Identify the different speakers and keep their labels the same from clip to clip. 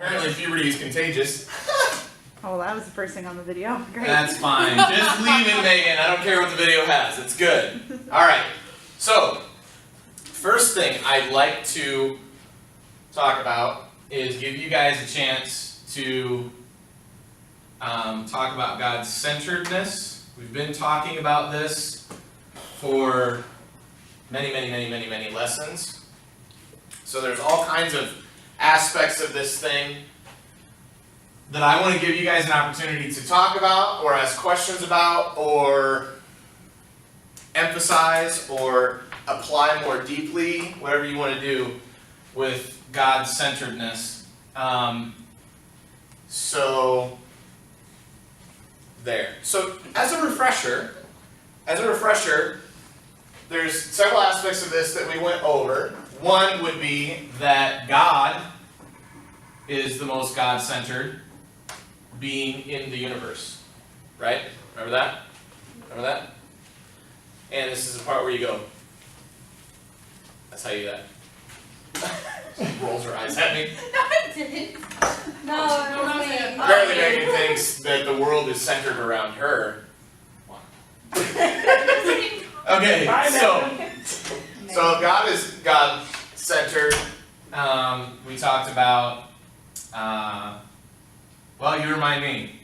Speaker 1: Apparently puberty is contagious.
Speaker 2: Oh, that was the first thing on the video. Great.
Speaker 1: That's fine. Just leave it, Megan. I don't care what the video has. It's good. Alright. So, first thing I'd like to talk about is give you guys a chance to talk about God-centeredness. We've been talking about this for many lessons. So there's all kinds of aspects of this thing that I want to give you guys an opportunity to talk about or ask questions about or emphasize or apply more deeply, whatever you want to do with God-centeredness. So there. So as a refresher, there's several aspects of this that we went over. One would be that God is the most God-centered being in the universe. Right? Remember that? Remember that? And this is the part where you go, that's how you do that. She rolls her eyes at me.
Speaker 3: No, I didn't. No,
Speaker 1: Apparently Megan thinks that the world is centered around her. Okay, so God is God-centered. We talked about, well, you remind me.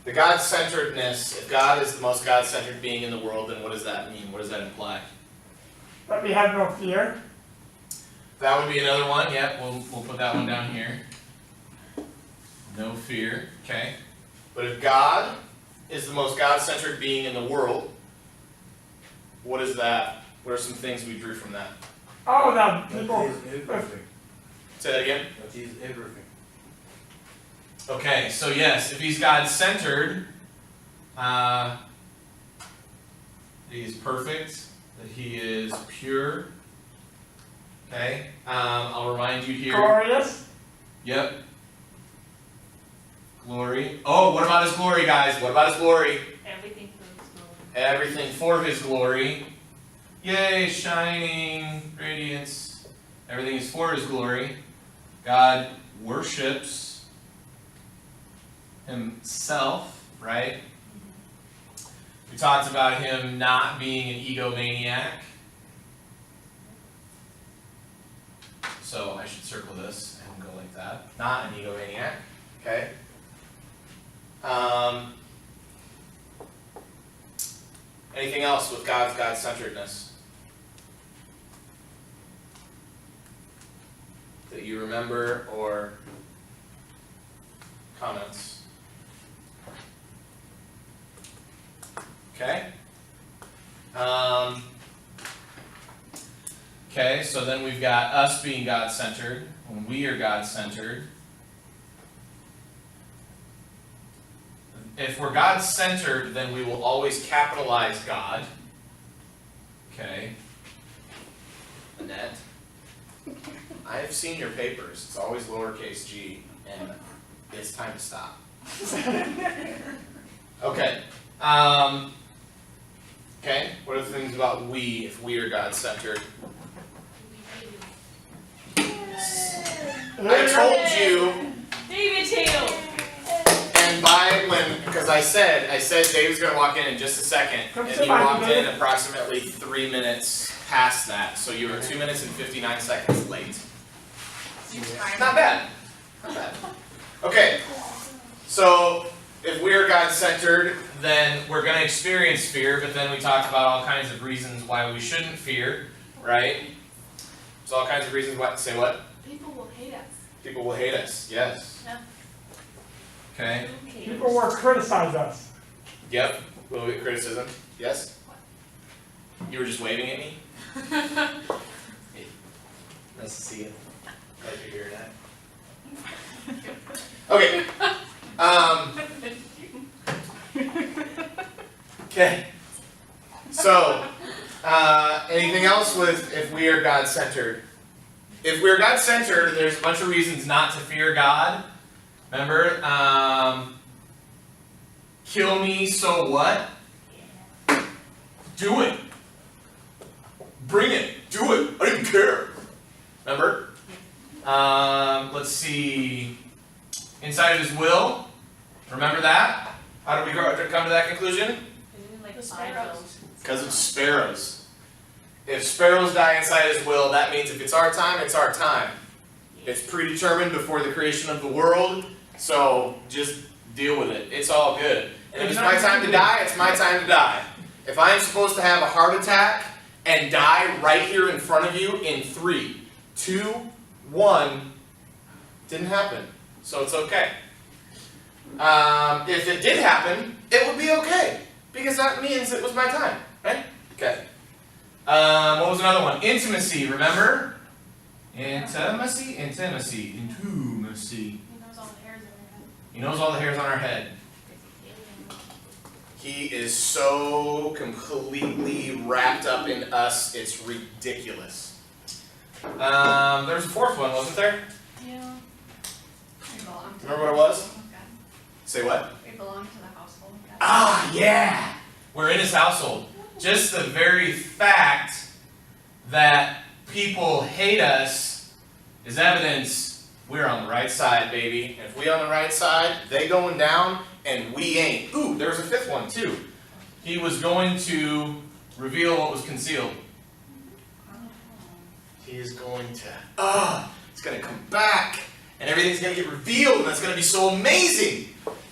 Speaker 1: The God-centeredness, if God is the most God-centered being in the world, then what does that mean? What does that imply?
Speaker 4: That we have no fear.
Speaker 1: That would be another one. Yep, we'll put that one down here. No fear. Okay. But if God is the most God-centered being in the world, what is that? What are some things we drew from that?
Speaker 4: Oh, that people.
Speaker 5: Everything.
Speaker 1: Say that again.
Speaker 5: That is everything.
Speaker 1: Okay, so yes, if he's God-centered, that he is perfect, that he is pure. Okay, I'll remind you here.
Speaker 4: Glorious.
Speaker 1: Yep. Glory. Oh, what about his glory, guys? What about his glory?
Speaker 3: Everything for his glory.
Speaker 1: Everything for his glory. Yay, shining, radiance. Everything is for his glory. God worships himself, right? We talked about him not being an egomaniac. So I should circle this and go like that. Not an egomaniac. Okay. Anything else with God's God-centeredness that you remember or comments? Okay. Okay, so then we've got us being God-centered. When we are God-centered, if we're God-centered, then we will always capitalize God. Okay. Annette, I have seen your papers. It's always lowercase g, and it's time to stop. Okay. Okay, what are the things about we, if we are God-centered? I told you,
Speaker 3: David Tail.
Speaker 1: and because I said Dave's gonna walk in just a second, and he walked in approximately 3 minutes past that, so you were 2 minutes and 59 seconds late. Not bad. Not bad. Okay, so if we're God-centered, then we're gonna experience fear, but then we talked about all kinds of reasons why we shouldn't fear, right? So all kinds of reasons why. Say what?
Speaker 3: People will hate us.
Speaker 1: People will hate us. Yes.
Speaker 3: Yeah.
Speaker 1: Okay.
Speaker 3: Who cares?
Speaker 4: People will criticize us.
Speaker 1: Yep. A little bit of criticism. Yes. You were just waving at me. Hey, nice to see you. Glad you're here tonight. Okay. Okay. So, anything else with if we are God-centered? If we're God-centered, there's a bunch of reasons not to fear God. Remember, kill me, so what? Do it. Bring it. Do it. I don't care. Remember? Let's see. inside of his will. Remember that? How did we come to that conclusion?
Speaker 3: The sparrows.
Speaker 1: Because of sparrows. If sparrows die inside his will, that means if it's our time, it's our time. It's predetermined before the creation of the world, so just deal with it. It's all good. And if it's my time to die, it's my time to die. If I'm supposed to have a heart attack and die right here in front of you in 3, 2, 1, didn't happen. So it's okay. If it did happen, it would be okay. Because that means it was my time, right? Okay. What was another one? Intimacy, remember? Intimacy.
Speaker 3: He knows all the hairs on your head.
Speaker 1: He knows all the hairs on our head. He is so completely wrapped up in us, it's ridiculous. There's a fourth one, wasn't there?
Speaker 3: Yeah. We belong to
Speaker 1: Remember what it was?
Speaker 3: the household of God.
Speaker 1: Say what?
Speaker 3: We belong to the household of God.
Speaker 1: Ah, yeah! We're in his household. Just the very fact that people hate us is evidence we're on the right side, baby. And if we on the right side, they going down and we ain't. Ooh, there's a fifth one too. He was going to reveal what was concealed. He is going to, it's going to come back and everything's going to get revealed and that's going to be so amazing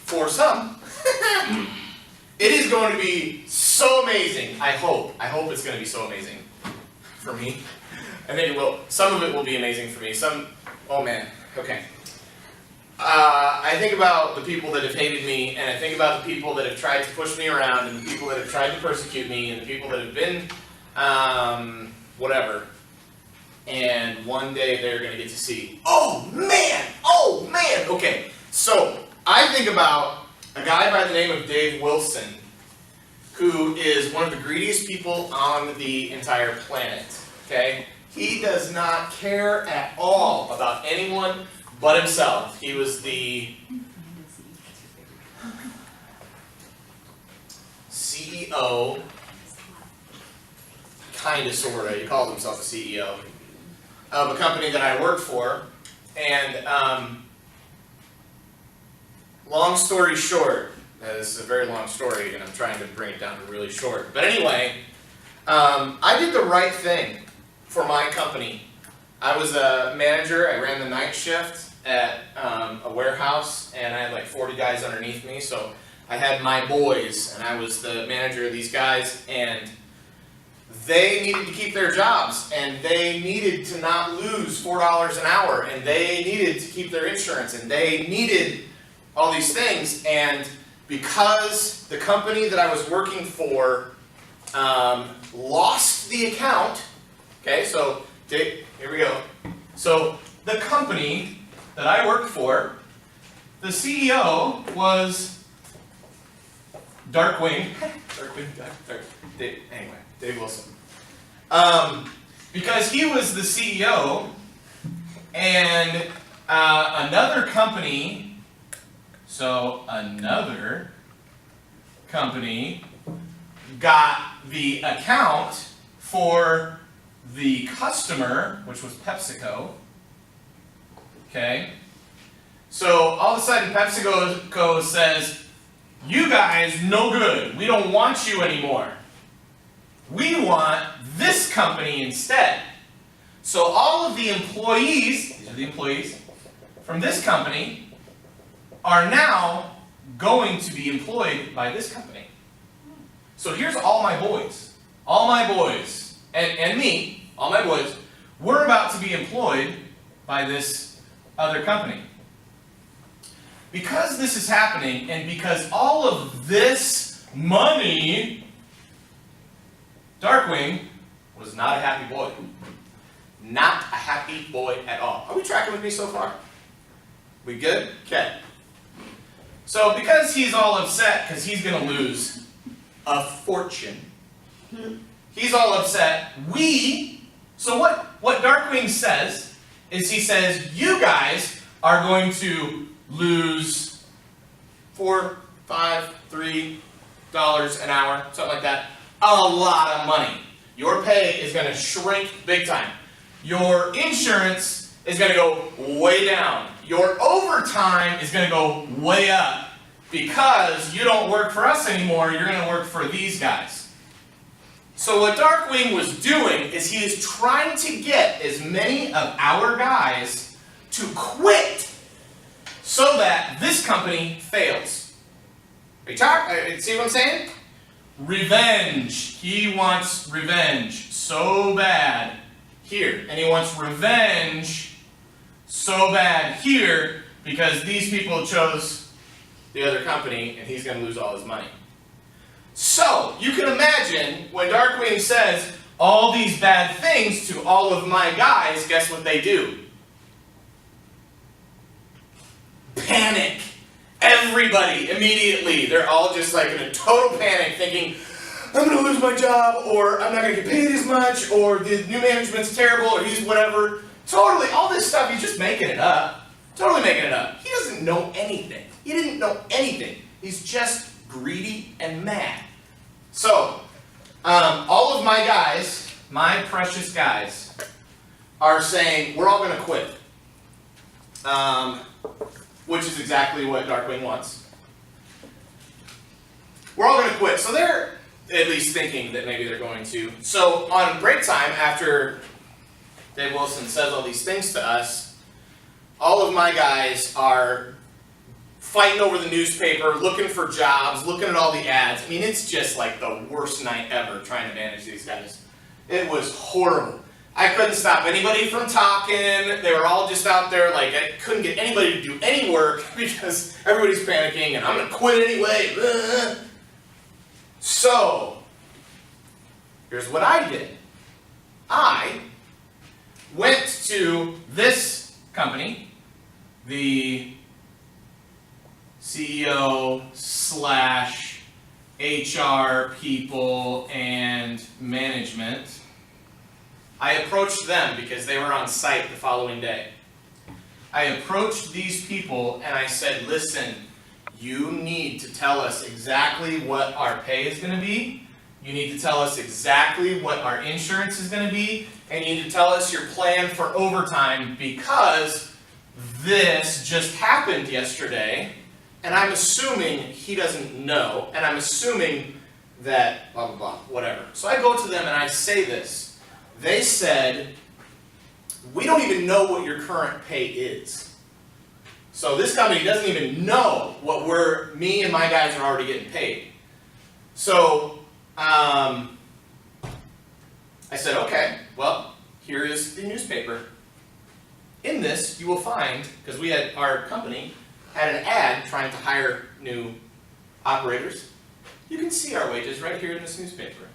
Speaker 1: for some. It is going to be so amazing. I hope it's going to be so amazing for me. I think it will. Some of it will be amazing for me. Some, oh man, okay. I think about the people that have hated me, and I think about the people that have tried to push me around, and the people that have tried to persecute me, and the people that have been, whatever. And one day they're going to get to see, oh man, okay. So, I think about a guy by the name of Dave Wilson, who is one of the greediest people on the entire planet, okay? He does not care at all about anyone but himself. He was the CEO, kind of, sort of, he calls himself a CEO, of a company that I worked for, and long story short, this is a very long story, and I'm trying to bring it down to really short. But anyway, I did the right thing for my company. I was a manager. I ran the night shift at a warehouse, and I had like 40 guys underneath me. So I had my boys, and I was the manager of these guys, and they needed to keep their jobs, and they needed to not lose $4 an hour, and they needed to keep their insurance, and they needed all these things. And because the company that I was working for lost the account, okay, so here we go. So the company that I worked for, the CEO was Darkwing, anyway, Dave Wilson. Because he was the CEO, and another company got the account for the customer, which was PepsiCo. Okay? So all of a sudden PepsiCo says, you guys no good. We don't want you anymore. We want this company instead. So all of the employees, these are the employees from this company, are now going to be employed by this company. So here's all my boys, and me, all my boys, we're about to be employed by this other company. Because this is happening, and because all of this money, Darkwing was not a happy boy. Not a happy boy at all. Are we tracking with me so far? We good? Okay. So because he's all upset because he's going to lose a fortune, he's all upset. So what Darkwing says is he says, you guys are going to lose $4, $5, $3 an hour, something like that. A lot of money. Your pay is going to shrink big time. Your insurance is going to go way down. your overtime is going to go way up because you don't work for us anymore, you're going to work for these guys. So what Darkwing was doing is he is trying to get as many of our guys to quit so that this company fails. See what I'm saying? Revenge. He wants revenge so bad here. And he wants revenge so bad here because these people chose the other company and he's going to lose all his money. So, you can imagine when Darkwing says all these bad things to all of my guys, guess what they do? Panic. Everybody, immediately, they're all just like in a total panic thinking, I'm going to lose my job, or I'm not going to get paid as much, or the new management's terrible, or he's whatever. Totally, all this stuff, he's just making it up. Totally making it up. He doesn't know anything. He didn't know anything. He's just greedy and mad. So, all of my guys, my precious guys, are saying, we're all going to quit. Which is exactly what Darkwing wants. We're all going to quit. So they're at least thinking that maybe they're going to. So on break time, after Dave Wilson says all these things to us, all of my guys are fighting over the newspaper, looking for jobs, looking at all the ads. I mean, it's just like the worst night ever trying to manage these guys. It was horrible. I couldn't stop anybody from talking. They were all just out there, like, I couldn't get anybody to do any work because everybody's panicking and I'm going to quit anyway. So, here's what I did. I went to this company, the CEO / HR people and management. I approached them because they were on site the following day. I approached these people and I said, listen, you need to tell us exactly what our pay is going to be. You need to tell us exactly what our insurance is going to be. And you need to tell us your plan for overtime because this just happened yesterday. And I'm assuming he doesn't know. And I'm assuming that blah, blah, blah, whatever. So I go to them and I say this. They said, we don't even know what your current pay is. So this company doesn't even know what me and my guys are already getting paid. So I said, okay, well, here is the newspaper. In this, you will find, because our company had an ad trying to hire new operators. You can see our wages right here in this newspaper.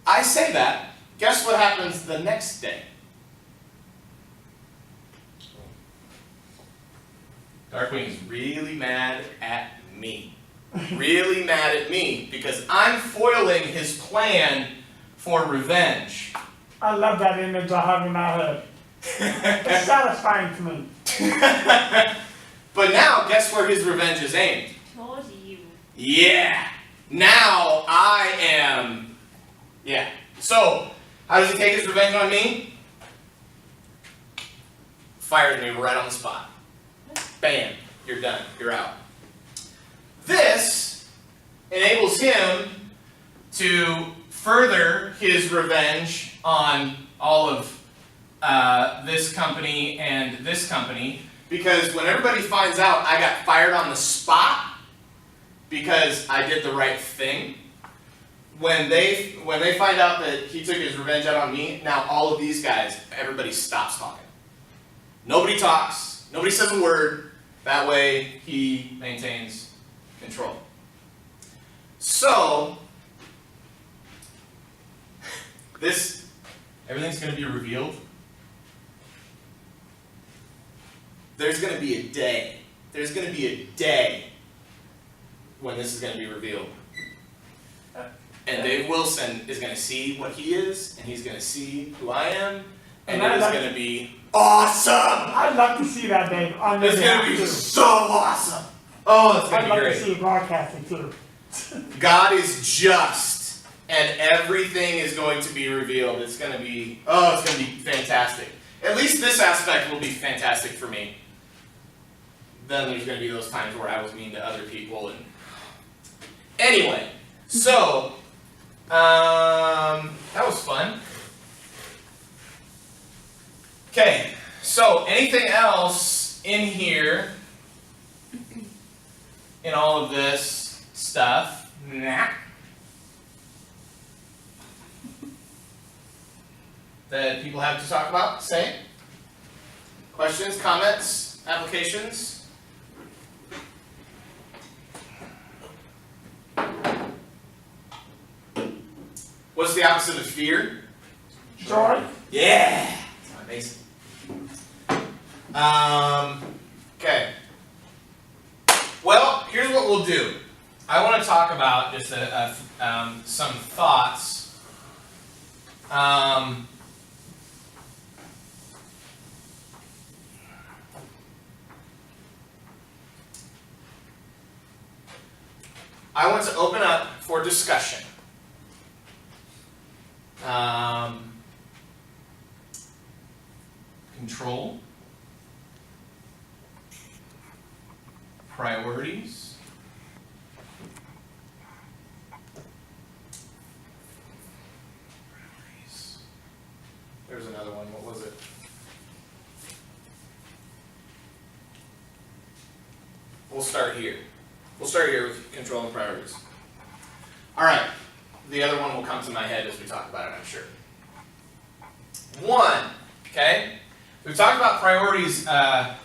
Speaker 1: I say that. Guess what happens the next day? Darkwing is really mad at me. Really mad at me because I'm foiling his plan for revenge.
Speaker 4: I love that image I have in my head. It's satisfying to me.
Speaker 1: But now, guess where his revenge is aimed?
Speaker 3: Told you.
Speaker 1: Yeah. Now I am. Yeah. So, how does he take his revenge on me? Fires me right on the spot. Bam. You're done. You're out. This enables him to further his revenge on all of this company and this company, because when everybody finds out I got fired on the spot because I did the right thing, when they find out that he took his revenge out on me, now all of these guys, everybody stops talking. Nobody talks, nobody says a word, that way he maintains control. So, everything's going to be revealed. There's going to be a day. There's going to be a day when this is going to be revealed. And Dave Wilson is going to see what he is, and he's going to see who I am, and it is going to be awesome!
Speaker 4: I'd love to see that, Dave.
Speaker 1: It's going to be so awesome! Oh, it's going to be
Speaker 4: I'd love
Speaker 1: great.
Speaker 4: to see broadcasting too.
Speaker 1: God is just, and everything is going to be revealed. It's going to be fantastic. at least this aspect will be fantastic for me. Then there's going to be those times where I was mean to other people. And anyway, so that was fun. Okay, so anything else in here, in all of this stuff? Nah. That people have to talk about, say? Questions, comments, applications? What's the opposite of fear?
Speaker 4: Joy.
Speaker 1: Yeah! That's amazing. Okay. Well, here's what we'll do. I want to talk about just some thoughts. I want to open up for discussion. Control, priorities, there's another one, what was it? We'll start here. We'll start here with control and priorities. Alright, the other one will come to my head as we talk about it, I'm sure. One, okay? We talked about priorities a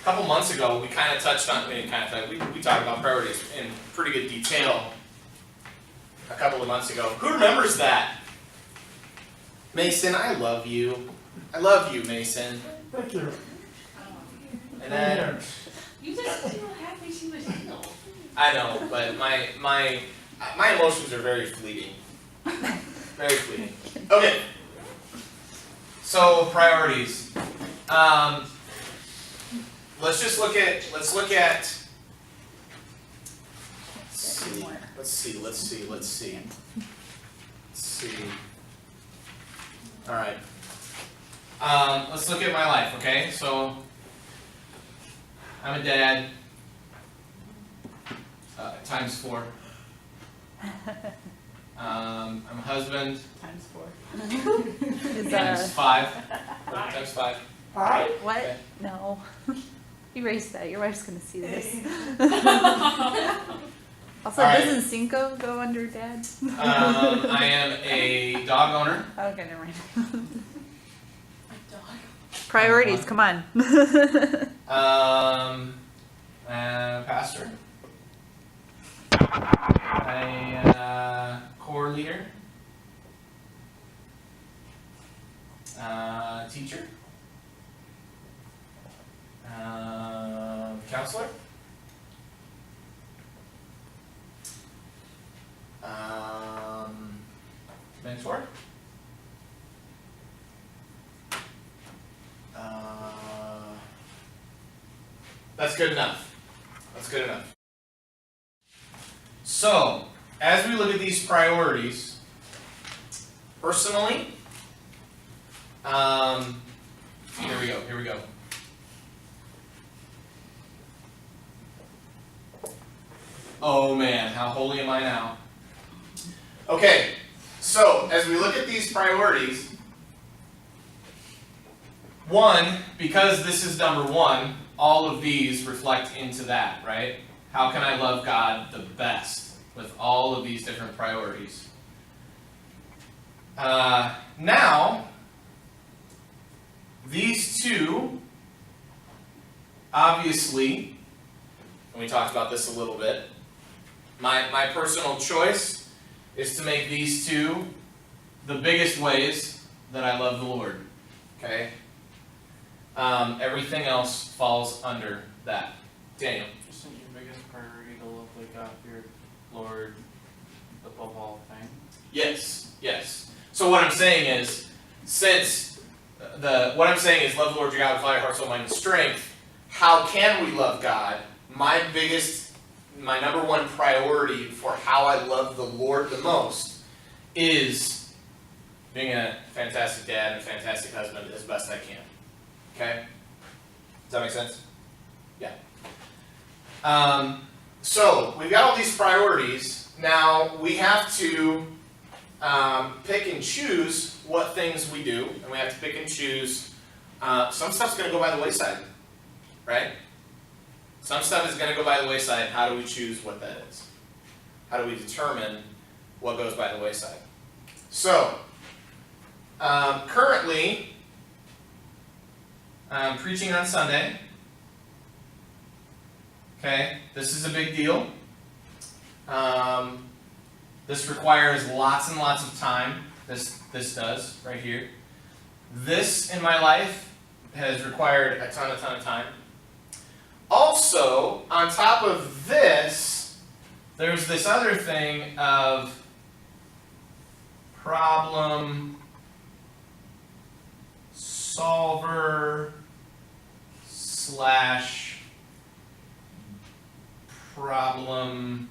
Speaker 1: couple months ago. We kind of touched on, we talked about priorities in pretty good detail a couple of months ago. Who remembers that? Mason, I love you. I love you, Mason.
Speaker 4: Thank you.
Speaker 1: And then,
Speaker 3: You just feel happy she was ill.
Speaker 1: I know, but my emotions are very fleeting. Very fleeting. Okay. So priorities. Let's look at. Let's see. All right. Let's look at my life. Okay, so I'm a dad. Times 4. I'm a husband.
Speaker 2: Times 4.
Speaker 1: Times
Speaker 2: Is
Speaker 1: 5. Times 5.
Speaker 4: Hi.
Speaker 2: what?
Speaker 1: Okay.
Speaker 2: No. Erase that. Your wife's gonna see this. Also,
Speaker 1: All right.
Speaker 2: doesn't Cinco go under dad?
Speaker 1: I am a dog owner.
Speaker 2: Okay, never mind.
Speaker 3: A dog.
Speaker 2: Priorities, come on.
Speaker 1: Pastor. A core leader. Teacher. Counselor. Mentor. That's good enough. That's good enough. So, as we look at these priorities, personally, here we go. Oh man, how holy am I now? Okay, so as we look at these priorities, one, because this is number one, all of these reflect into that, right? How can I love God the best with all of these different priorities? Now, these two, obviously, and we talked about this a little bit, my personal choice is to make these two the biggest ways that I love the Lord, okay? Everything else falls under that. Daniel.
Speaker 5: Isn't your biggest priority to love like God, your Lord, above all things?
Speaker 1: Yes. So what I'm saying is, what I'm saying is love the Lord your God with all your heart, soul, mind, and strength. How can we love God? My number one priority for how I love the Lord the most is being a fantastic dad and a fantastic husband as best I can. Okay? Does that make sense? Yeah. So, we've got all these priorities. Now, we have to pick and choose what things we do, and we have to pick and choose. Some stuff's going to go by the wayside, right? Some stuff is going to go by the wayside. How do we choose what that is? How do we determine what goes by the wayside? So, currently, I'm preaching on Sunday. Okay, this is a big deal. This requires lots and lots of time. This does, right here. This, in my life, has required a ton of time. Also, on top of this, there's this other thing of problem solver / problem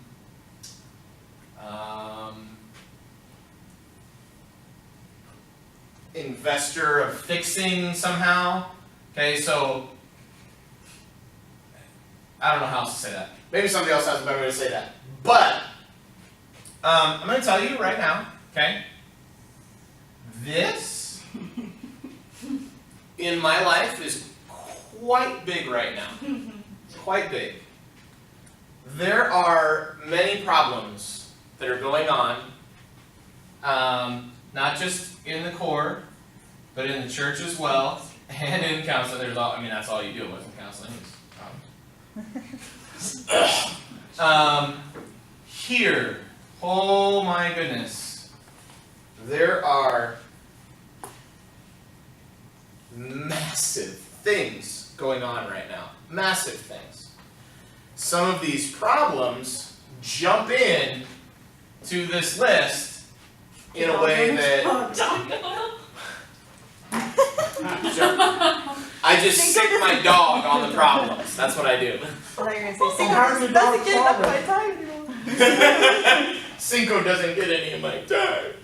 Speaker 1: investor of fixing somehow. Okay, so I don't know how else to say that. Maybe somebody else has a better way to say that. But I'm going to tell you right now, okay? This in my life is quite big right now. Quite big. There are many problems that are going on, not just in the core, but in the church as well, and in counseling. There's all, I mean, that's all you do. It wasn't counseling. Here, oh my goodness, there are massive things going on right now. Massive things. Some of these problems jump in to this list in a way that I just stick my dog on the problems. That's what I do.
Speaker 2: I thought you were going to say,
Speaker 4: How do you
Speaker 2: doesn't get
Speaker 4: solve
Speaker 2: enough
Speaker 4: it?
Speaker 2: of my time anymore.
Speaker 1: Cinco doesn't get any of my time.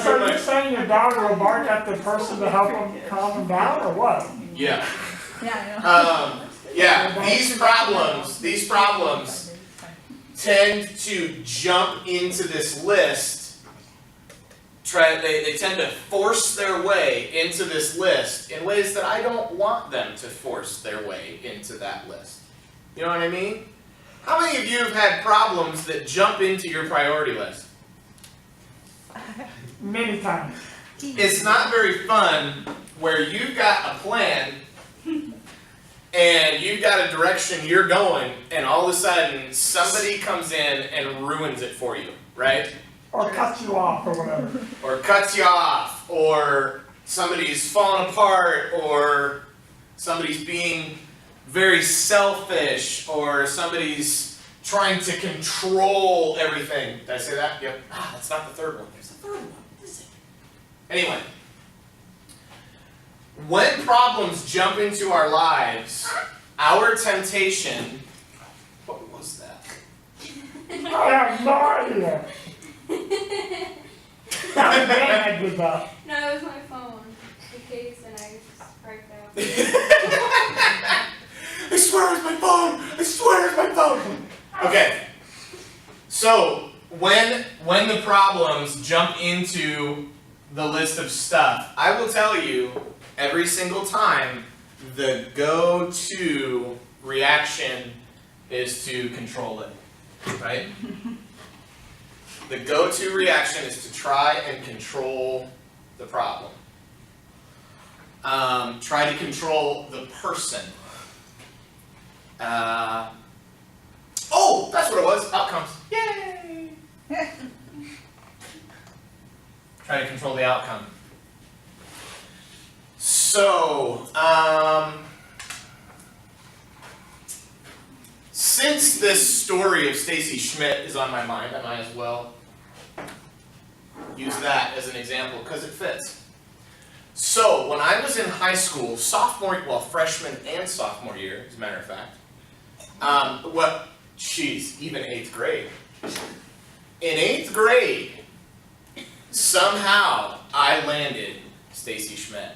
Speaker 4: So you're saying your dog will bark at the person to help him calm him down, or what?
Speaker 1: Yeah.
Speaker 2: Yeah, I know.
Speaker 1: Yeah, these problems tend to jump into this list. They tend to force their way into this list in ways that I don't want them to force their way into that list. You know what I mean? How many of you have had problems that jump into your priority list?
Speaker 4: Many times.
Speaker 1: It's not very fun where you've got a plan and you've got a direction you're going, and all of a sudden somebody comes in and ruins it for you, right?
Speaker 4: Or cuts you off, or whatever.
Speaker 1: Or cuts you off, or somebody's falling apart, or somebody's being very selfish, or somebody's trying to control everything. Did I say that? Yep. Ah, that's not the third one. There's the third one. What is it? Anyway. When problems jump into our lives, our temptation, what was that?
Speaker 4: I have no idea. That was bad with that.
Speaker 3: No, it was my phone. The case, and I just freaked out.
Speaker 1: I swear it was my phone! I swear it was my phone! Okay. So, when the problems jump into the list of stuff, I will tell you, every single time, the go-to reaction is to control it, right? The go-to reaction is to try and control the problem. Try to control the person. Oh, that's what it was. Outcomes. Yay! Try to control the outcome. So, since this story of Stacy Schmidt is on my mind, I might as well use that as an example because it fits. So, when I was in high school, freshman and sophomore year, as a matter of fact, even 8th grade. In 8th grade, somehow I landed Stacy Schmidt.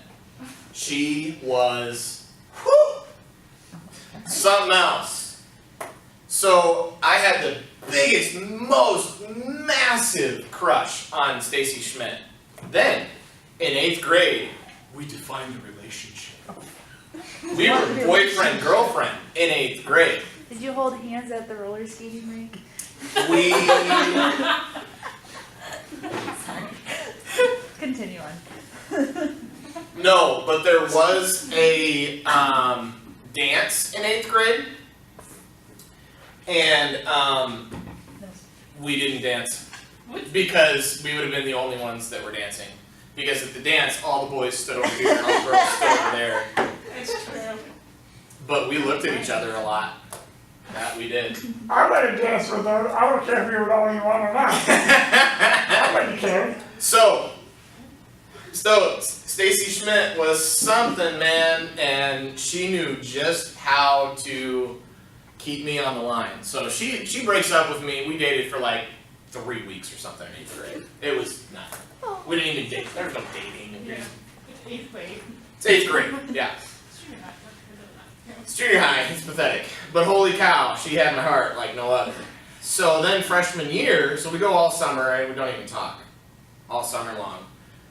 Speaker 1: She was whew, something else. So I had the biggest, most massive crush on Stacy Schmidt. Then, in 8th grade, we defined the relationship. We were boyfriend, girlfriend in 8th grade.
Speaker 2: Did you hold hands at the roller skating rink?
Speaker 1: We,
Speaker 2: Sorry. Continue on.
Speaker 1: no, but there was a dance in 8th grade. And we didn't dance because we would have been the only ones that were dancing. Because at the dance, all the boys stood over here and all the girls stood over there.
Speaker 6: It's true.
Speaker 1: But we looked at each other a lot. That we did.
Speaker 4: I let you dance with her. I don't care if you were the only one or not. I let you care.
Speaker 1: So Stacy Schmidt was something, man, and she knew just how to keep me on the line. So she breaks up with me. We dated for like 3 weeks or something in 8th grade. It was nothing. We didn't even date. There was no dating.
Speaker 6: Yeah. It's 8th grade.
Speaker 1: It's 8th grade, yeah. It's junior high, it's pathetic. But holy cow, she had my heart like no other. So then freshman year, so we go all summer and we don't even talk. All summer long.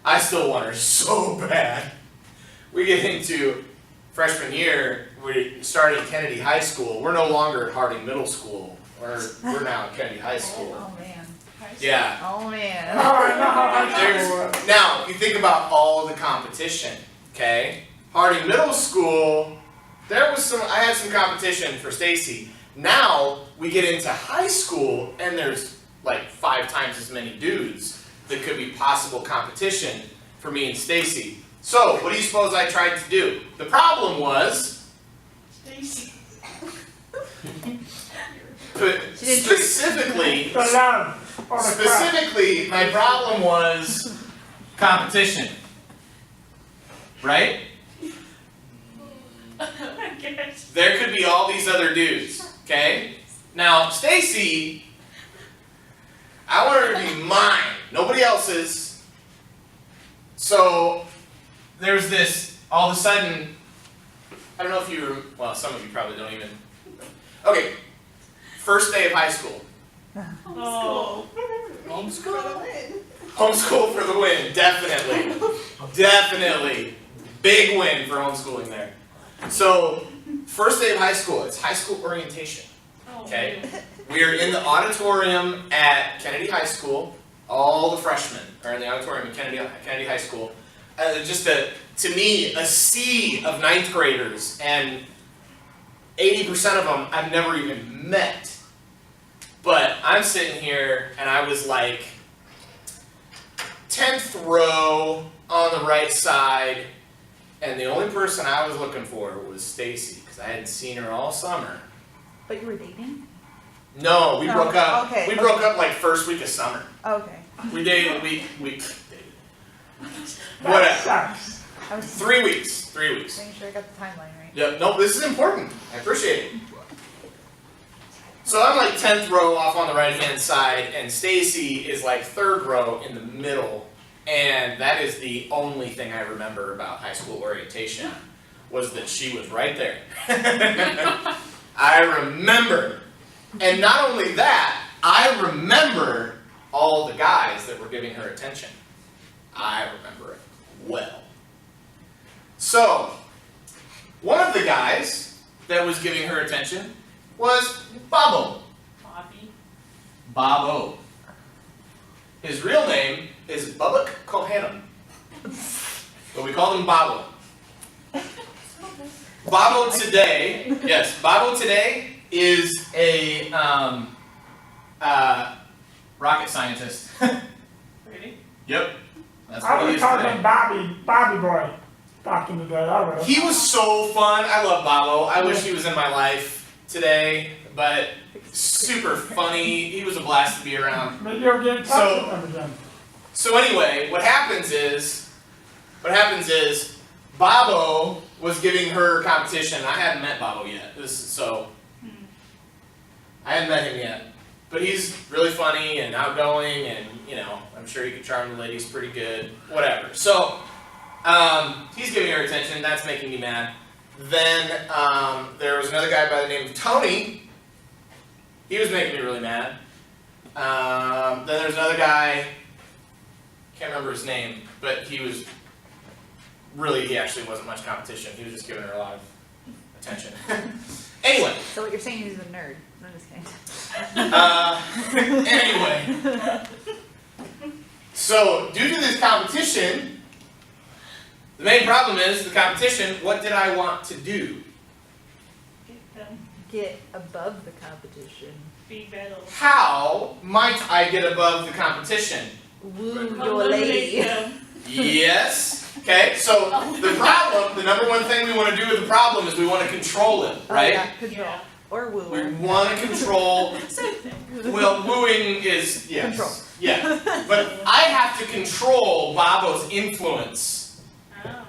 Speaker 1: I still want her so bad. We get into freshman year, we started at Kennedy High School. We're no longer at Harding Middle School. We're now at Kennedy High School.
Speaker 2: Oh man.
Speaker 1: Yeah.
Speaker 2: Oh man.
Speaker 4: Oh, I know how high school was.
Speaker 1: There's, now, you think about all the competition, okay? Harding Middle School, I had some competition for Stacy. Now, we get into high school, and there's like 5 times as many dudes that could be possible competition for me and Stacy. So, what do you suppose I tried to do? The problem was,
Speaker 6: Stacy.
Speaker 1: specifically,
Speaker 4: The love or the crush.
Speaker 1: specifically, my problem was competition. Right?
Speaker 6: I guess.
Speaker 1: There could be all these other dudes, okay? Now, Stacy, I want her to be mine, nobody else's. So, there's this, all of a sudden, I don't know if you, well, some of you probably don't even. Okay, first day of high school.
Speaker 6: Oh.
Speaker 1: Homeschool? Homeschool for the win, definitely. Definitely. Big win for homeschooling there. So, first day of high school, it's high school orientation. Okay? We are in the auditorium at Kennedy High School. All the freshmen are in the auditorium at Kennedy High School. Just to me, a sea of 9th graders, and 80% of them I've never even met. But I'm sitting here, and I was like 10th row on the right side, and the only person I was looking for was Stacy, because I hadn't seen her all summer.
Speaker 2: But you were dating?
Speaker 1: No, we
Speaker 2: No,
Speaker 1: broke up.
Speaker 2: okay,
Speaker 1: We broke up like first week of summer.
Speaker 2: Okay.
Speaker 1: We dated. We dated.
Speaker 4: That
Speaker 1: Whatever.
Speaker 4: sucks.
Speaker 2: I was
Speaker 1: 3 weeks. 3 weeks.
Speaker 2: making sure I got the timeline right.
Speaker 1: Yep. No, this is important. I appreciate it. So I'm like 10th row off on the right hand side, and Stacy is like 3rd row in the middle. And that is the only thing I remember about high school orientation, was that she was right there. I remember. And not only that, I remember all the guys that were giving her attention. I remember it well. So, one of the guys that was giving her attention was Bobo.
Speaker 6: Bobby.
Speaker 1: Bobo. His real name is Bubak Kohanum. But we called him Bobo. Bobo today, yes, Bobo today is a rocket scientist.
Speaker 6: Really?
Speaker 1: Yep. That's
Speaker 4: I
Speaker 1: what he
Speaker 4: would
Speaker 1: is
Speaker 4: call
Speaker 1: today.
Speaker 4: him Bobby Boy back in the day. I would have.
Speaker 1: He was so fun. I love Bobo. I wish he was in my life today, but super funny. He was a blast to be around.
Speaker 4: Maybe you'll get in touch with him again.
Speaker 1: So anyway, what happens is Bobo was giving her competition. I hadn't met Bobo yet. I hadn't met him yet. but he's really funny and outgoing, and you know, I'm sure he could charm the ladies pretty good. Whatever. So he's giving her attention. That's making me mad. Then there was another guy by the name of Tony. He was making me really mad. Then there's another guy. Can't remember his name, but he actually wasn't much competition. He was just giving her a lot of attention. Anyway.
Speaker 2: So what you're saying is a nerd. No, I'm just kidding.
Speaker 1: Anyway. So, due to this competition, the main problem is the competition. What did I want to do?
Speaker 6: Get them.
Speaker 2: Get above the competition.
Speaker 6: Be better.
Speaker 1: How might I get above the competition?
Speaker 2: Woo your
Speaker 6: Eliminate
Speaker 2: lady.
Speaker 6: them.
Speaker 1: Yes. Okay, so the problem, the number one thing we want to do with the problem is we want to control it,
Speaker 2: Oh,
Speaker 1: right?
Speaker 2: yeah, control.
Speaker 6: Yeah.
Speaker 2: Or woo.
Speaker 1: We want to control.
Speaker 6: Same thing.
Speaker 1: Well, wooing is, yes.
Speaker 2: Control.
Speaker 1: Yeah. But I have to control Babo's influence
Speaker 6: Oh.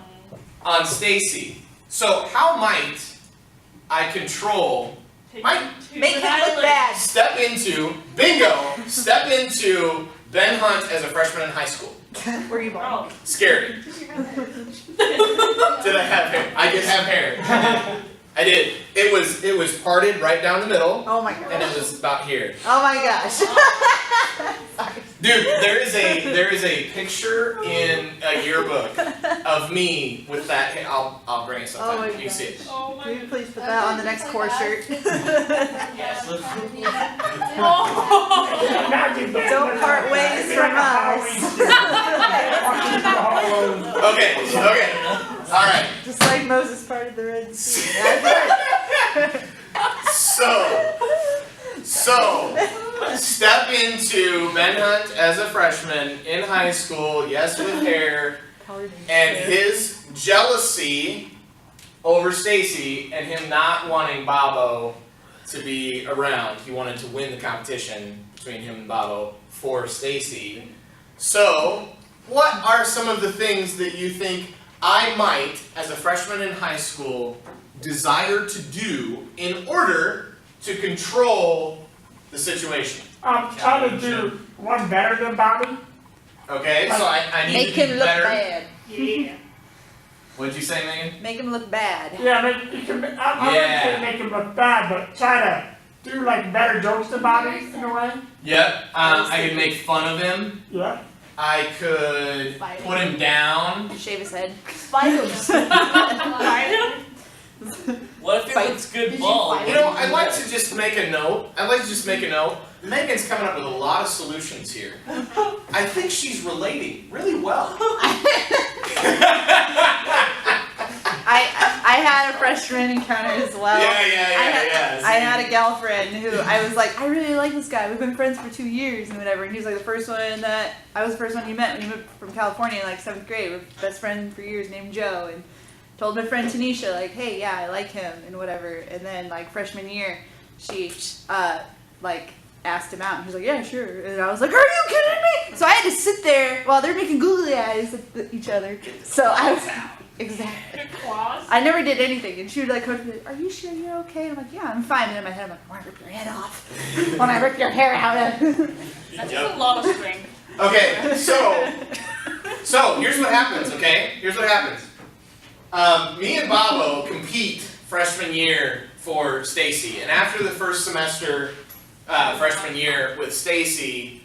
Speaker 1: on Stacy. So how might I control,
Speaker 6: Take
Speaker 1: Mike,
Speaker 6: them to
Speaker 2: Make
Speaker 6: an
Speaker 2: him look
Speaker 6: island.
Speaker 2: bad.
Speaker 1: step into Ben Hunt as a freshman in high school?
Speaker 2: Were you born?
Speaker 6: Oh.
Speaker 1: Scary. Did I have hair? I did have hair. I did. It was parted right down the middle,
Speaker 2: Oh my
Speaker 1: and
Speaker 2: gosh.
Speaker 1: it was about here.
Speaker 2: Oh my gosh. Sorry.
Speaker 1: Dude, there is a picture in a yearbook of me with that. I'll bring it sometime.
Speaker 2: Oh my
Speaker 1: You can see it.
Speaker 6: Oh my
Speaker 2: Will you
Speaker 6: god.
Speaker 2: please put that on the next core shirt?
Speaker 6: Yes.
Speaker 2: Don't part ways from us.
Speaker 1: Okay. All right.
Speaker 2: Just like Moses parted the Red Sea.
Speaker 1: So step into Ben Hunt as a freshman in high school, yes, with hair, and his jealousy over Stacy and him not wanting Babo to be around. He wanted to win the competition between him and Babo for Stacy. So, what are some of the things that you think I might, as a freshman in high school, desire to do in order to control the situation?
Speaker 4: Try to do one better than Bobby.
Speaker 1: Okay, so I need
Speaker 2: Make
Speaker 1: to be
Speaker 2: him look
Speaker 1: better.
Speaker 2: bad.
Speaker 6: Yeah.
Speaker 1: What'd you say, Megan?
Speaker 2: Make him look bad.
Speaker 4: Yeah, you can. I wouldn't say make him look bad, but try to do like better jokes than Bobby in a way.
Speaker 1: Yep, I could make fun of him.
Speaker 4: Yeah.
Speaker 1: I could
Speaker 2: Fight
Speaker 1: put him down.
Speaker 2: Shave his head. Fight him.
Speaker 5: What if he
Speaker 2: Fight.
Speaker 5: looks good
Speaker 2: Did you
Speaker 5: bald?
Speaker 2: fight?
Speaker 1: You know, I'd like to just make a note. Megan's coming up with a lot of solutions here. I think she's relating really well.
Speaker 2: I had a freshman encounter as well. I had a gal friend who I was like, I really like this guy. We've been friends for 2 years and whatever. And he was like the first one that I was the first one he met when he moved from California in like 7th grade. We're best friends for years, named Joe. And told my friend Tanisha like, hey, yeah, I like him and whatever. And then like freshman year, she like asked him out and he was like, yeah, sure. And I was like, are you kidding me? So I had to sit there while they're making googly eyes at each other. So I was exactly.
Speaker 6: Good claws.
Speaker 2: I never did anything, and she would like coach me, like, are you sure you're okay? And I'm like, yeah, I'm fine. And in my head, I'm like, I want to rip your head off. I want to rip your hair out.
Speaker 6: That's just a lot of strength.
Speaker 1: Okay, so here's what happens, okay? Here's what happens. Me and Babo compete freshman year for Stacy, and after the first semester, freshman year with Stacy,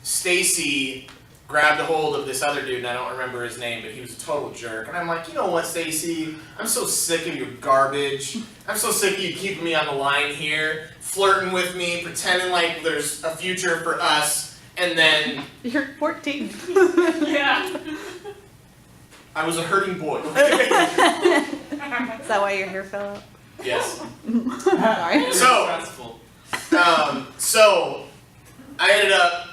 Speaker 1: Stacy grabbed a hold of this other dude, and I don't remember his name, but he was a total jerk. And I'm like, you know what, Stacy? I'm so sick of your garbage. I'm so sick of you keeping me on the line here, flirting with me, pretending like there's a future for us, and then
Speaker 2: You're 14.
Speaker 6: Yeah.
Speaker 1: I was a hurting boy.
Speaker 2: Is that why your hair fell out?
Speaker 1: Yes.
Speaker 2: Sorry.
Speaker 1: So I ended up.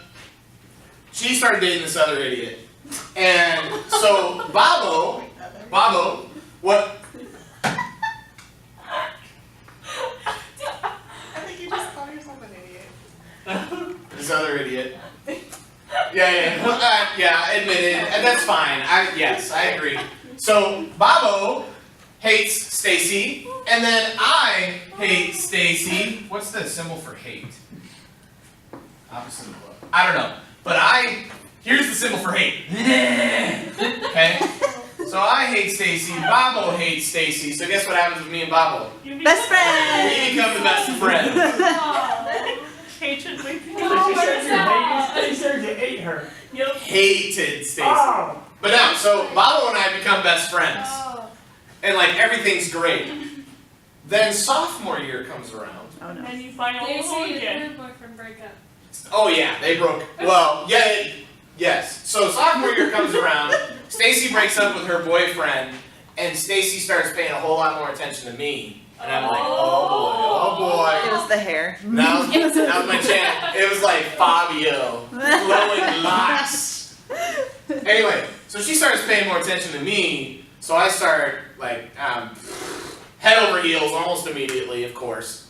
Speaker 1: She started dating this other idiot, and so Babo, what?
Speaker 7: I think you just called yourself an idiot.
Speaker 1: This other idiot. Yeah. Well, yeah, admitted. And that's fine. Yes, I agree. So Babo hates Stacy, and then I hate Stacy. What's the symbol for hate? Opposite of love. I don't know. But here's the symbol for hate. Okay? So I hate Stacy, Bobo hates Stacy, so guess what happens with me and Bobo?
Speaker 2: Best friends!
Speaker 1: We become the best friends.
Speaker 6: Hatred with
Speaker 4: He said you ate her.
Speaker 6: Yep.
Speaker 1: Hated Stacy.
Speaker 4: Oh,
Speaker 1: But now, so Bobo and I become best friends.
Speaker 3: Oh.
Speaker 1: And like everything's great. Then sophomore year comes around.
Speaker 2: Oh no.
Speaker 6: And you find all
Speaker 3: Stacy
Speaker 6: over
Speaker 3: and
Speaker 6: again.
Speaker 3: her boyfriend break up.
Speaker 1: Oh yeah, they broke. Well, yeah, yes. So sophomore year comes around. Stacy breaks up with her boyfriend, and Stacy starts paying a whole lot more attention to me. And I'm like, oh boy,
Speaker 2: It was the hair.
Speaker 1: That was my chant. It was like Fabio, flowing locks. Anyway, so she starts paying more attention to me, so I start like head over heels almost immediately, of course.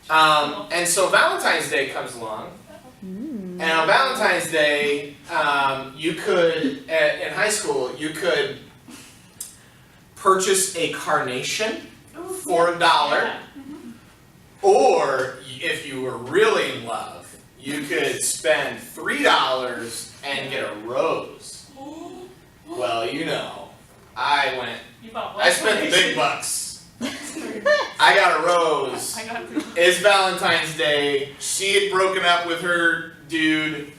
Speaker 1: And so Valentine's Day comes along, and on Valentine's Day, you could in high school you could purchase a carnation for $1.
Speaker 6: Yeah.
Speaker 1: Or, if you were really in love, you could spend $3 and get a rose. Well, you know, I
Speaker 6: You bought
Speaker 1: spent the big bucks. I got a rose.
Speaker 6: I got the
Speaker 1: It's Valentine's Day. She had broken up with her dude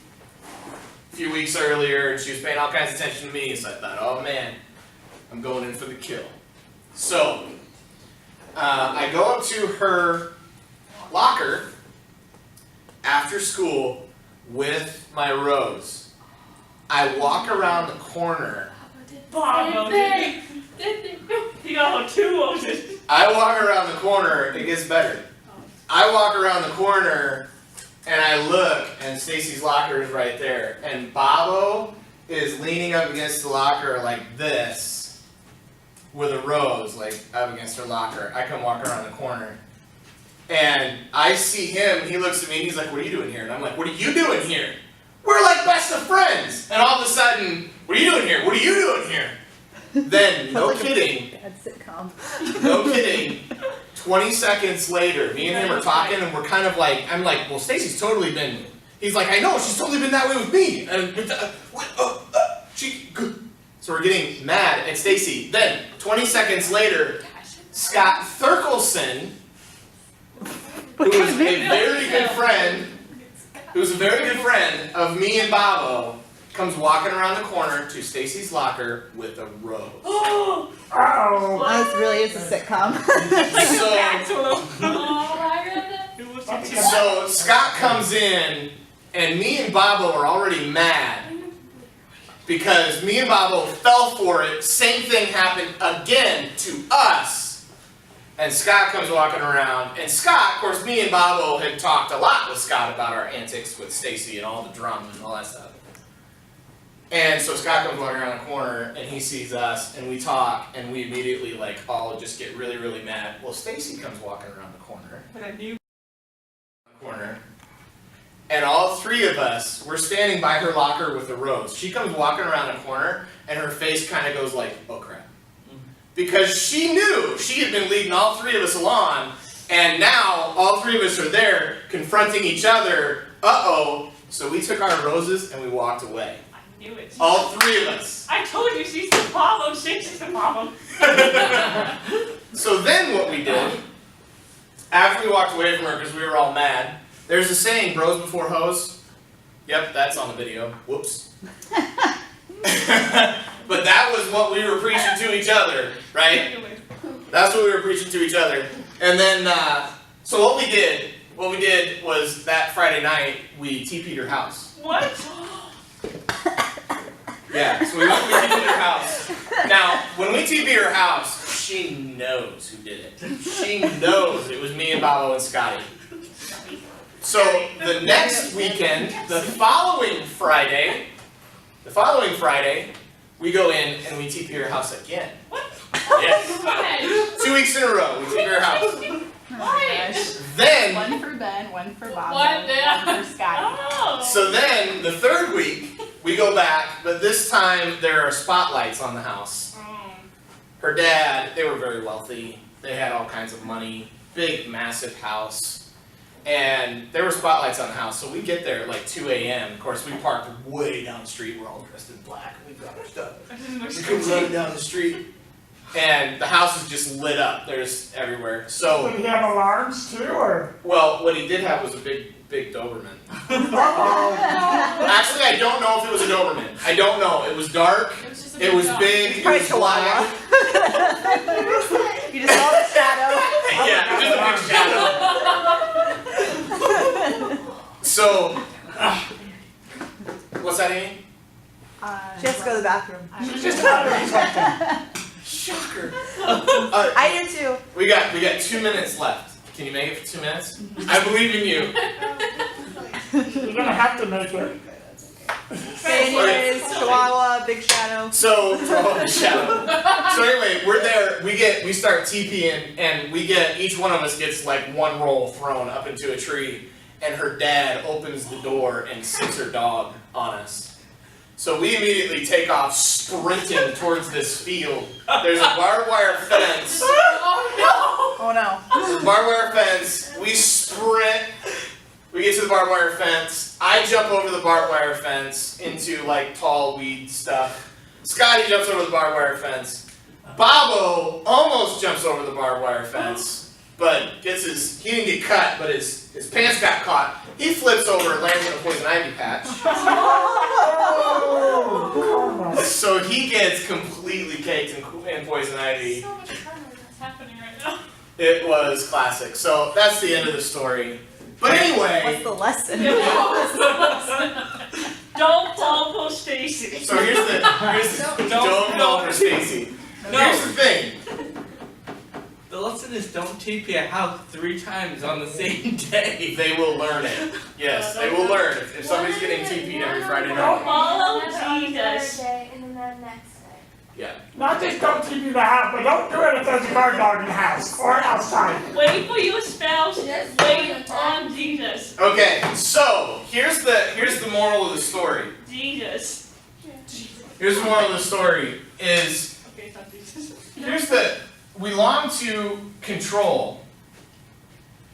Speaker 1: a few weeks earlier, and she was paying all kinds of attention to me, so I thought, oh man, I'm going in for the kill. So, I go up to her locker after school with my rose. I walk around the corner.
Speaker 6: Bob. You got 2 roses.
Speaker 1: I walk around the corner. It gets better. I walk around the corner and I look, and Stacy's locker is right there. And Bobo is leaning up against the locker like this with a rose, like up against her locker. I come walk around the corner. And I see him, he looks at me, and he's like, what are you doing here? And I'm like, what are you doing here? We're like best of friends. And all of a sudden, what are you doing here? What are you doing here? Then, no kidding,
Speaker 2: Bad sitcom.
Speaker 1: no kidding, 20 seconds later, me and him are talking, and we're kind of like, I'm like, well, Stacy's totally been, he's like, I know, she's totally been that way with me. And so we're getting mad at Stacy. Then, 20 seconds later, Scott Thurkelson, who was a very good friend of me and Bobo, comes walking around the corner to Stacy's locker with a rose.
Speaker 6: Oh,
Speaker 4: uh-oh.
Speaker 2: This really is a sitcom.
Speaker 1: So Scott comes in, and me and Bobo are already mad because me and Bobo fell for it. Same thing happened again to us. And Scott comes walking around, and Scott, of course, me and Bobo had talked a lot with Scott about our antics with Stacy and all the drama and all that stuff. And so Scott comes walking around the corner, and he sees us, and we talk, and we immediately like all just get really, really mad. Well, Stacy comes walking around the corner, and all 3 of us, we're standing by her locker with a rose. She comes walking around the corner, and her face kind of goes like, oh crap. Because she knew she had been leading all 3 of us along, and now all 3 of us are there confronting each other. Uh-oh. So we took our roses and we walked away.
Speaker 6: I knew it.
Speaker 1: All 3 of us.
Speaker 6: I told you she's the problem. She's the problem.
Speaker 1: So then what we did, after we walked away from her because we were all mad, there's a saying, bros before hoes. Yep, that's on the video. Whoops. But that was what we were preaching to each other, right? That's what we were preaching to each other. And then, so what we did was that Friday night, we TP'd her house.
Speaker 6: What?
Speaker 1: Yeah, so we went and TP'd her house. Now, when we TP'd her house, she knows who did it. She knows it was me and Bobo and Scotty. So the next weekend, the following Friday, we go in and we TP her house again.
Speaker 6: What?
Speaker 1: Yes. 2 weeks in a row, we TP her house.
Speaker 2: Oh my gosh.
Speaker 1: Then,
Speaker 8: One for Ben, one for Bob,
Speaker 3: What?
Speaker 8: one for Scotty.
Speaker 6: Oh.
Speaker 1: so then, the 3rd week, we go back, but this time there are spotlights on the house. her dad, they were very wealthy. They had all kinds of money, big, massive house. And there were spotlights on the house, so we get there at like 2 a.m. Of course, we parked way down the street. We're all dressed in black. We've got our stuff. We come running down the street, and the house is just lit up. There's everywhere. So,
Speaker 4: Did he have alarms too, or?
Speaker 1: well, what he did have was a big Doberman.
Speaker 4: Uh-oh.
Speaker 1: Actually, I don't know if it was a Doberman. I don't know. It was dark. It was big. It was black.
Speaker 2: You just saw the shadow.
Speaker 1: Yeah, just a big shadow. So, what's that, Amy?
Speaker 2: She has to go to the bathroom.
Speaker 4: She's just having something.
Speaker 1: Shocker.
Speaker 2: I do too.
Speaker 1: We got 2 minutes left. Can you make it for 2 minutes? I believe in you.
Speaker 4: You're gonna have to make it.
Speaker 2: Anyways, Chihuahua, big shadow.
Speaker 1: So, shadow. So anyway, we're there. We start TPing, and each one of us gets like one roll thrown up into a tree, and her dad opens the door and sits her dog on us. So we immediately take off sprinting towards this field. There's a barbed wire fence.
Speaker 2: Oh no.
Speaker 1: There's a barbed wire fence. We sprint. We get to the barbed wire fence. I jump over the barbed wire fence into like tall weed stuff. Scotty jumps over the barbed wire fence. Bobo almost jumps over the barbed wire fence, but he didn't get cut, but his pants got caught. He flips over and lands in a poison ivy patch.
Speaker 4: Oh,
Speaker 1: So he gets completely caked in poison ivy.
Speaker 6: So much karma that's happening right now.
Speaker 1: It was classic. So that's the end of the story. But
Speaker 2: What's
Speaker 1: anyway,
Speaker 2: the lesson?
Speaker 6: Don't fall for Stacy.
Speaker 1: so here's the don't fall for Stacy. Here's the thing.
Speaker 5: The lesson is don't TP a house 3 times on the same day.
Speaker 1: They will learn it. Yes, they will learn. If somebody's getting TP'd every Friday night.
Speaker 6: Follow
Speaker 3: And then on the
Speaker 6: Jesus.
Speaker 3: third day, and then the next day.
Speaker 1: Yeah.
Speaker 4: not just don't TP the house, but don't do it if there's a guard dog in the house or outside.
Speaker 6: Wait for your spouse.
Speaker 3: Just
Speaker 6: Wait on Jesus.
Speaker 1: Okay, so here's the moral of the story.
Speaker 6: Jesus.
Speaker 1: Here's the moral of the story is
Speaker 6: Okay, it's not Jesus.
Speaker 1: we long to control.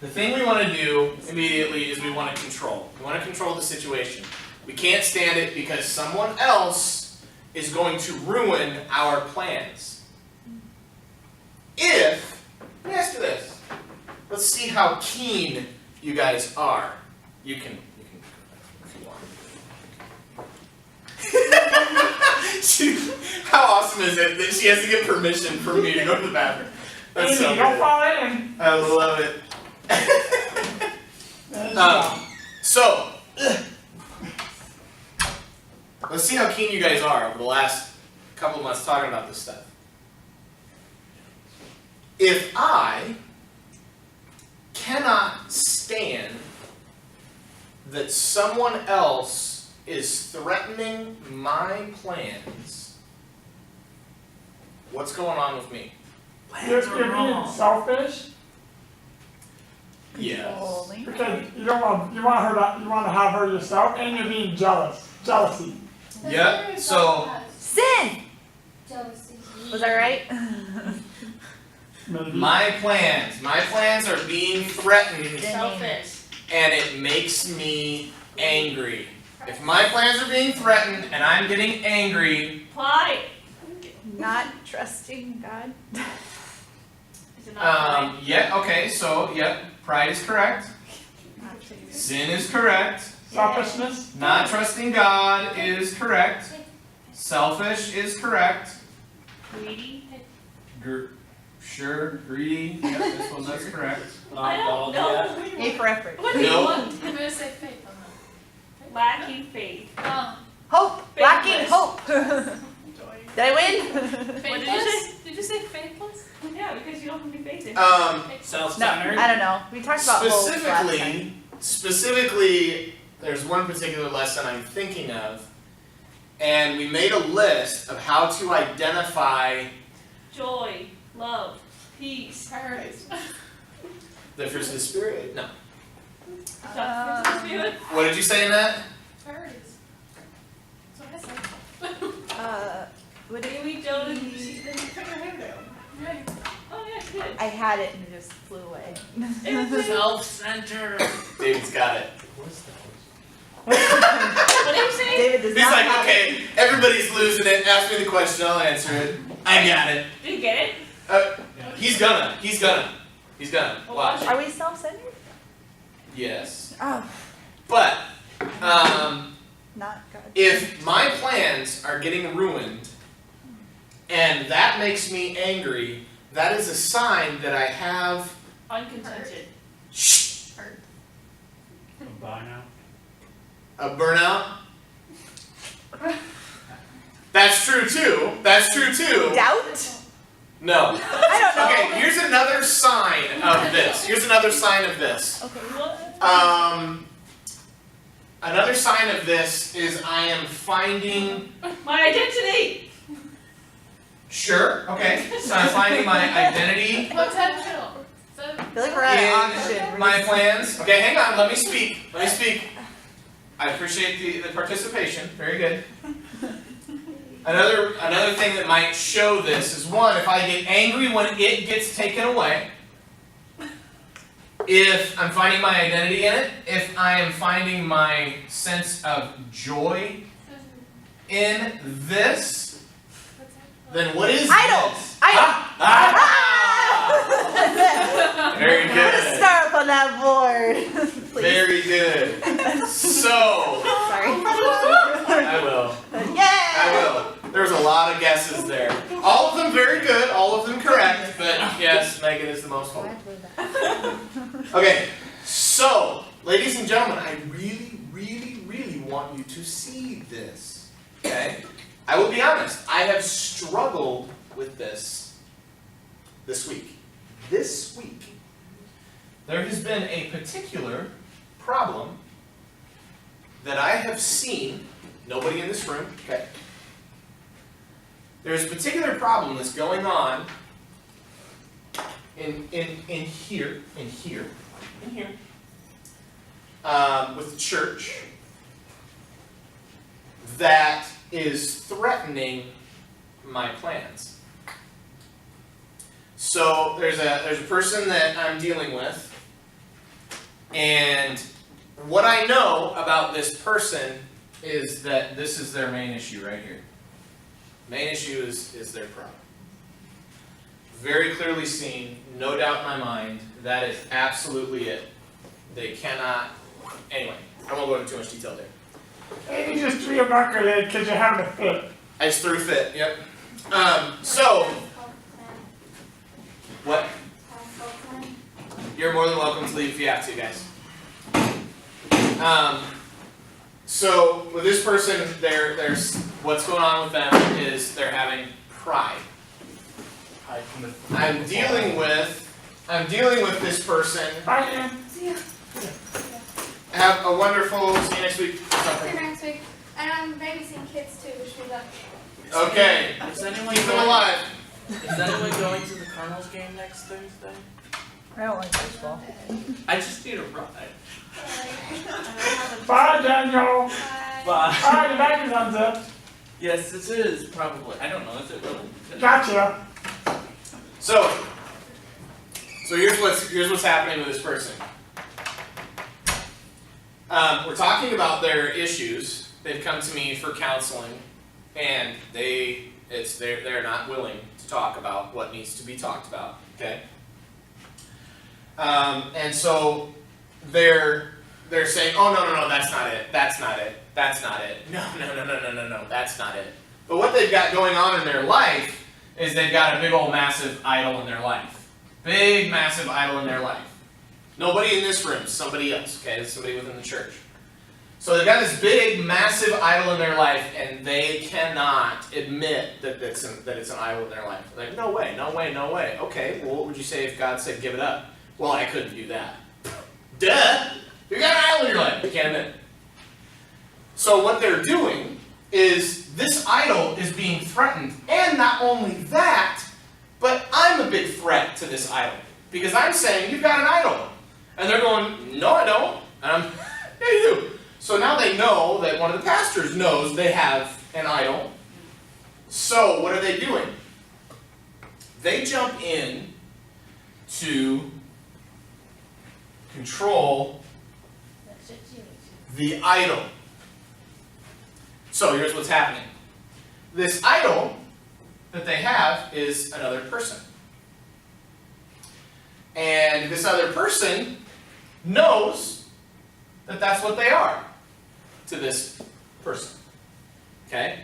Speaker 1: The thing we want to do immediately is we want to control. We want to control the situation. We can't stand it because someone else is going to ruin our plans. Let me ask you this. Let's see how keen you guys are. You can if you want. How awesome is it that she has to get permission from me to go to the bathroom? That's so
Speaker 4: Amy, don't
Speaker 1: good.
Speaker 4: fall in.
Speaker 1: I love it. So, let's see how keen you guys are over the last couple of months talking about this stuff. If I cannot stand that someone else is threatening my plans, what's going on with me?
Speaker 4: You're being selfish
Speaker 1: Yes.
Speaker 2: Holy.
Speaker 4: because you want to have her yourself, and you're being jealousy.
Speaker 1: Yep, so-
Speaker 2: Sin!
Speaker 3: Jealousy.
Speaker 2: Was I right?
Speaker 4: Maybe.
Speaker 1: My plans are being threatened,
Speaker 6: Selfish.
Speaker 1: and it makes me angry. If my plans are being threatened and I'm getting angry,
Speaker 6: Pride.
Speaker 2: Not trusting God.
Speaker 6: Is it not
Speaker 1: pride is correct. Sin is correct.
Speaker 4: Selfishness.
Speaker 1: Not trusting God is correct. Selfish is correct.
Speaker 6: greedy?
Speaker 1: Greedy. Yep, that's correct.
Speaker 6: I don't know.
Speaker 2: A for effort.
Speaker 6: What do you
Speaker 1: No.
Speaker 6: want?
Speaker 7: I'm gonna say faith on
Speaker 6: Lacking faith.
Speaker 7: that.
Speaker 2: Hope! Lacking
Speaker 6: Faithless.
Speaker 2: hope! Did I win?
Speaker 7: Faithless? Did you say faithless?
Speaker 6: Yeah, because you don't have any faith in it.
Speaker 2: No,
Speaker 5: Self-centered.
Speaker 2: I don't know. We talked about hope last time.
Speaker 1: Specifically, there's one particular lesson I'm thinking of, and we made a list of how to identify
Speaker 6: Joy, love, peace.
Speaker 7: Priorities.
Speaker 1: the fruits of the spirit. No.
Speaker 6: Spirit.
Speaker 1: What did you say in that?
Speaker 7: Priorities. That's what I said.
Speaker 2: Would it,
Speaker 6: Amy Jo, did you see
Speaker 7: Then you cut your hair down.
Speaker 6: Oh yeah, good.
Speaker 2: I had it and it just flew away.
Speaker 5: Self-centered.
Speaker 1: David's got it.
Speaker 6: What did you say?
Speaker 2: David does
Speaker 1: He's
Speaker 2: not
Speaker 1: like,
Speaker 2: have
Speaker 1: okay, everybody's losing it. Ask me the question, I'll answer it. I got it.
Speaker 6: Did you get it?
Speaker 1: He's gonna. Watch.
Speaker 2: it. Are we self-centered?
Speaker 1: Yes.
Speaker 2: Oh,
Speaker 1: But,
Speaker 2: not God.
Speaker 1: if my plans are getting ruined, and that makes me angry, that is a sign that I have.
Speaker 6: Uncontented.
Speaker 1: Shh.
Speaker 5: Bye now.
Speaker 1: A burnout. That's true too.
Speaker 2: Doubt?
Speaker 1: No.
Speaker 2: I don't know.
Speaker 1: Okay, here's another sign of this.
Speaker 2: Okay.
Speaker 6: What?
Speaker 1: Another sign of this is I am finding.
Speaker 6: My identity.
Speaker 1: Sure. Okay. So I'm finding my identity
Speaker 7: Potential.
Speaker 2: I feel like we're at an auction.
Speaker 1: in my plans. Okay, hang on. Let me speak. I appreciate the participation. Very good. Another thing that might show this is one, if I get angry when it gets taken away, if I'm finding my identity in it, if I am finding my sense of joy in this, then what is
Speaker 2: Idol.
Speaker 1: this?
Speaker 2: Idol.
Speaker 1: Very
Speaker 2: Put a
Speaker 1: good.
Speaker 2: star up on that board. Please.
Speaker 1: Very good. So,
Speaker 2: Sorry.
Speaker 1: I will.
Speaker 2: Yay!
Speaker 1: I will. There's a lot of guesses there. All of them very good, all of them correct, but yes, Megan is the most hope. Okay, so, ladies and gentlemen, I really want you to see this. Okay? I will be honest, I have struggled with this week. This week, there has been a particular problem that I have seen, nobody in this room, okay? There's a particular problem that's going on in here, with the church that is threatening my plans. So there's a person that I'm dealing with, and what I know about this person is that this is their main issue right here. Main issue is their problem. Very clearly seen, no doubt in my mind, that is absolutely it. They cannot, anyway, I won't go into too much detail there.
Speaker 4: And you just threw your marker there because you're having a fit.
Speaker 1: I just threw a fit, yep. So, what? You're more than welcome to leave if you have to, guys. So with this person, there's what's going on with them is they're having pride. I'm dealing with this person.
Speaker 4: Bye, man.
Speaker 3: See ya.
Speaker 1: Have a wonderful. See you next week.
Speaker 3: See you next week. And I'm babysitting kids too, which means I'm
Speaker 1: Okay.
Speaker 5: Is anyone
Speaker 1: Keep them
Speaker 5: going?
Speaker 1: alive.
Speaker 5: Is anyone going to the Cardinals game next Thursday?
Speaker 2: I don't like baseball.
Speaker 5: I just need a ride.
Speaker 4: Bye, Daniel.
Speaker 3: Bye.
Speaker 5: Bye.
Speaker 4: Bye, the bag is unzipped.
Speaker 5: Yes, it is probably. I don't know. Is it really?
Speaker 4: Gotcha.
Speaker 1: So here's what's happening with this person. We're talking about their issues. They've come to me for counseling, and they're not willing to talk about what needs to be talked about. Okay. And so they're saying, oh no, that's not it. No, that's not it. But what they've got going on in their life is they've got a big old massive idol in their life. Big massive idol in their life. Nobody in this room, somebody else, okay? It's somebody within the church. So they've got this big massive idol in their life, and they cannot admit that it's an idol in their life. They're like, no way. Okay, well what would you say if God said give it up? Well, I couldn't do that. Duh! You got an idol in your life. You can't admit it. So what they're doing is this idol is being threatened. And not only that, but I'm a big threat to this idol. Because I'm saying, you've got an idol. And they're going, no I don't. And I'm, yeah you do. So now they know that one of the pastors knows they have an idol. So what are they doing? They jump in to control the idol. So here's what's happening. This idol that they have is another person. And this other person knows that that's what they are to this person. Okay?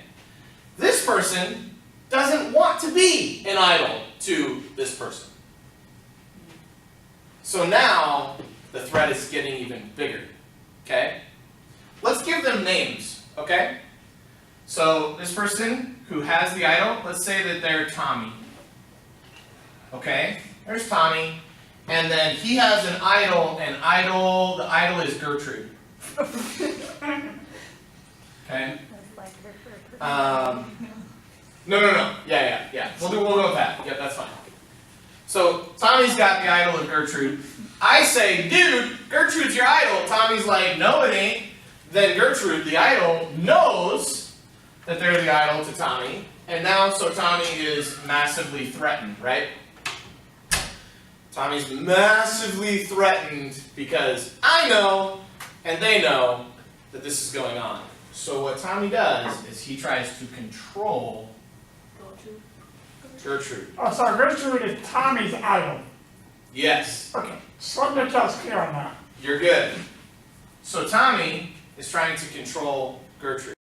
Speaker 1: This person doesn't want to be an idol to this person. So now the threat is getting even bigger. Okay? Let's give them names. Okay? So this person who has the idol, let's say that they're Tommy. Okay? There's Tommy. And then he has an idol, and the idol is Gertrude. Okay? No. Yeah. We'll go with that. Yep, that's fine. So Tommy's got the idol of Gertrude. I say, dude, Gertrude's your idol. Tommy's like, no, it ain't. Then Gertrude, the idol, knows that they're the idol to Tommy. And now, so Tommy is massively threatened, right? Tommy's massively threatened because I know and they know that this is going on. So what Tommy does is he tries to control Gertrude.
Speaker 4: Oh, so Gertrude is Tommy's idol.
Speaker 1: Yes,
Speaker 4: Okay, so let me make us clear on that.
Speaker 1: you're good. So Tommy is trying to control Gertrude.